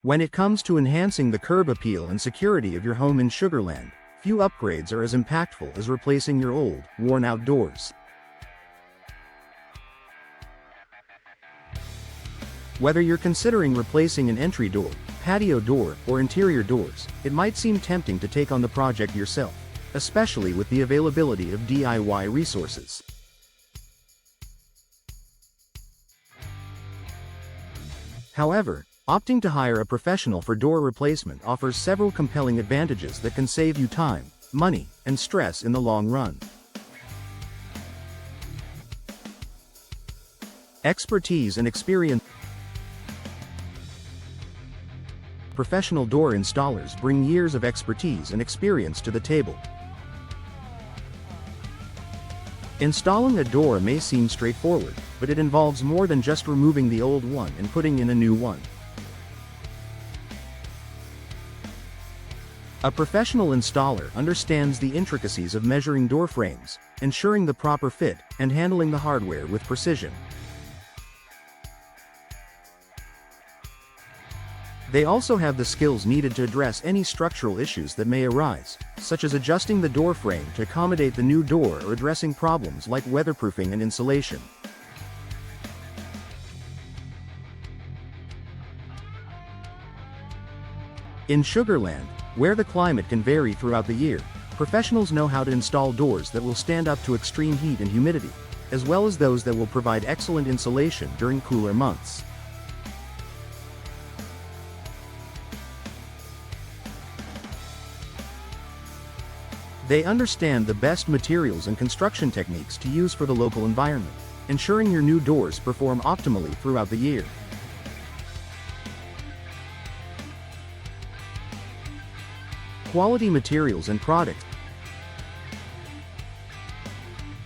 When it comes to enhancing the curb appeal and security of your home in Sugarland, few upgrades are as impactful as replacing your old, worn-out doors. Whether you're considering replacing an entry door, patio door, or interior doors, it might seem tempting to take on the project yourself, especially with the availability of DIY resources. However, opting to hire a professional for door replacement offers several compelling advantages that can save you time, money, and stress in the long run. Expertise and experience. Professional door installers bring years of expertise and experience to the table. Installing a door may seem straightforward, but it involves more than just removing the old one and putting in a new one. A professional installer understands the intricacies of measuring door frames, ensuring the proper fit, and handling the hardware with precision. They also have the skills needed to address any structural issues that may arise, such as adjusting the door frame to accommodate the new door or addressing problems like weatherproofing and insulation. In Sugarland, where the climate can vary throughout the year, professionals know how to install doors that will stand up to extreme heat and humidity, as well as those that will provide excellent insulation during cooler months. They understand the best materials and construction techniques to use for the local environment, ensuring your new doors perform optimally throughout the year. Quality materials and products.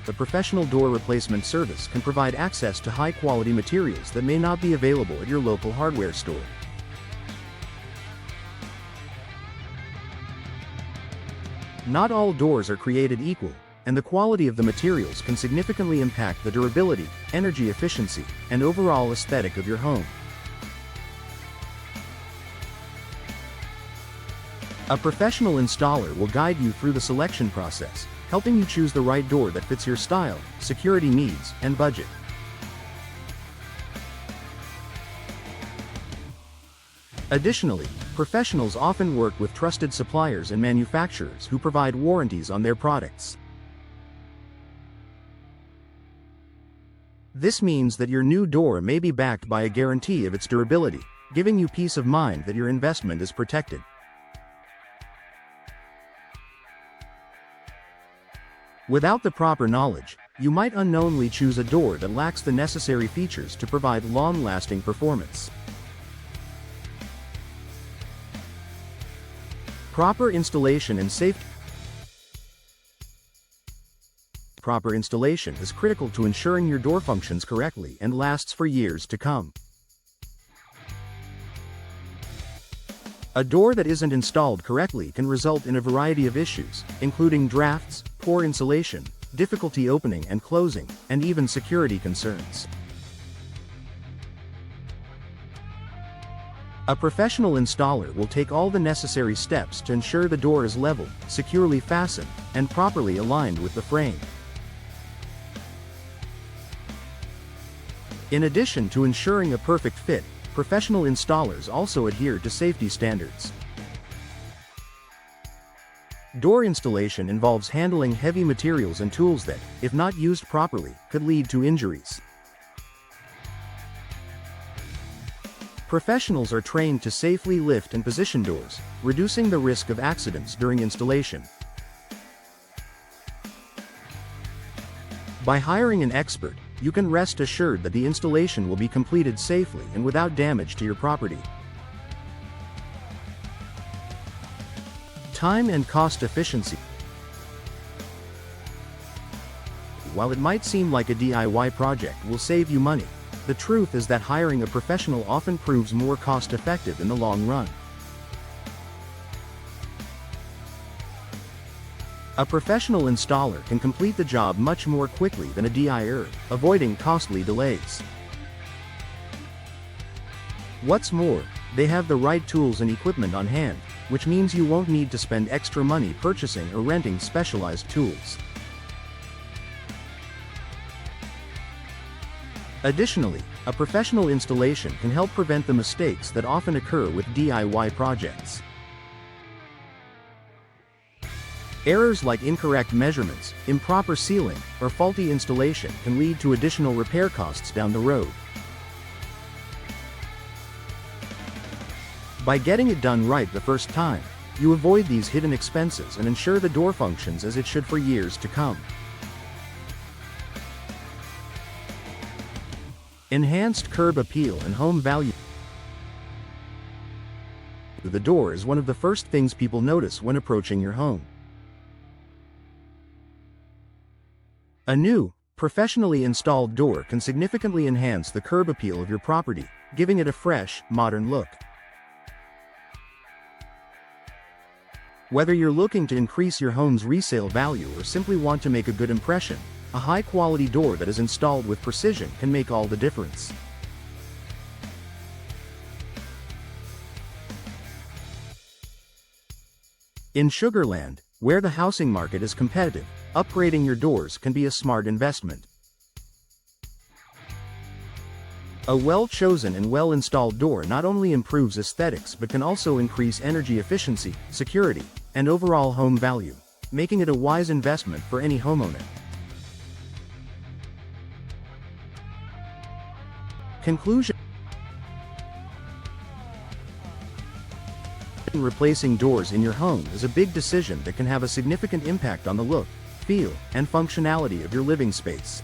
The professional door replacement service can provide access to high-quality materials that may not be available at your local hardware store. Not all doors are created equal, and the quality of the materials can significantly impact the durability, energy efficiency, and overall aesthetic of your home. A professional installer will guide you through the selection process, helping you choose the right door that fits your style, security needs, and budget. Additionally, professionals often work with trusted suppliers and manufacturers who provide warranties on their products. This means that your new door may be backed by a guarantee of its durability, giving you peace of mind that your investment is protected. Without the proper knowledge, you might unknowingly choose a door that lacks the necessary features to provide long-lasting performance. Proper installation and safety. Proper installation is critical to ensuring your door functions correctly and lasts for years to come. A door that isn't installed correctly can result in a variety of issues, including drafts, poor insulation, difficulty opening and closing, and even security concerns. A professional installer will take all the necessary steps to ensure the door is level, securely fastened, and properly aligned with the frame. In addition to ensuring a perfect fit, professional installers also adhere to safety standards. Door installation involves handling heavy materials and tools that, if not used properly, could lead to injuries. Professionals are trained to safely lift and position doors, reducing the risk of accidents during installation. By hiring an expert, you can rest assured that the installation will be completed safely and without damage to your property. Time and cost efficiency. While it might seem like a DIY project will save you money, the truth is that hiring a professional often proves more cost-effective in the long run. A professional installer can complete the job much more quickly than a DIYer, avoiding costly delays. What's more, They have the right tools and equipment on hand, which means you won't need to spend extra money purchasing or renting specialized tools. Additionally, a professional installation can help prevent the mistakes that often occur with DIY projects. Errors like incorrect measurements, improper sealing, or faulty installation can lead to additional repair costs down the road. By getting it done right the first time, you avoid these hidden expenses and ensure the door functions as it should for years to come. Enhanced curb appeal and home value. The door is one of the first things people notice when approaching your home. A new, professionally installed door can significantly enhance the curb appeal of your property, giving it a fresh, modern look. Whether you're looking to increase your home's resale value or simply want to make a good impression, a high-quality door that is installed with precision can make all the difference. In Sugarland, where the housing market is competitive, upgrading your doors can be a smart investment. A well-chosen and well-installed door not only improves aesthetics but can also increase energy efficiency, security, and overall home value, making it a wise investment for any homeowner. Conclusion. Replacing doors in your home is a big decision that can have a significant impact on the look, feel, and functionality of your living space.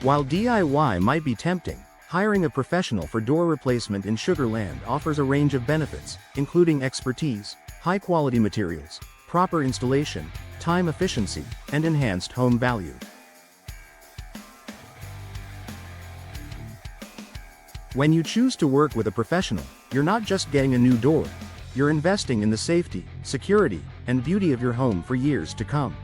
While DIY might be tempting, hiring a professional for door replacement in Sugarland offers a range of benefits, including expertise, high-quality materials, proper installation, time efficiency, and enhanced home value. When you choose to work with a professional, you're not just getting a new door, you're investing in the safety, security, and beauty of your home for years to come.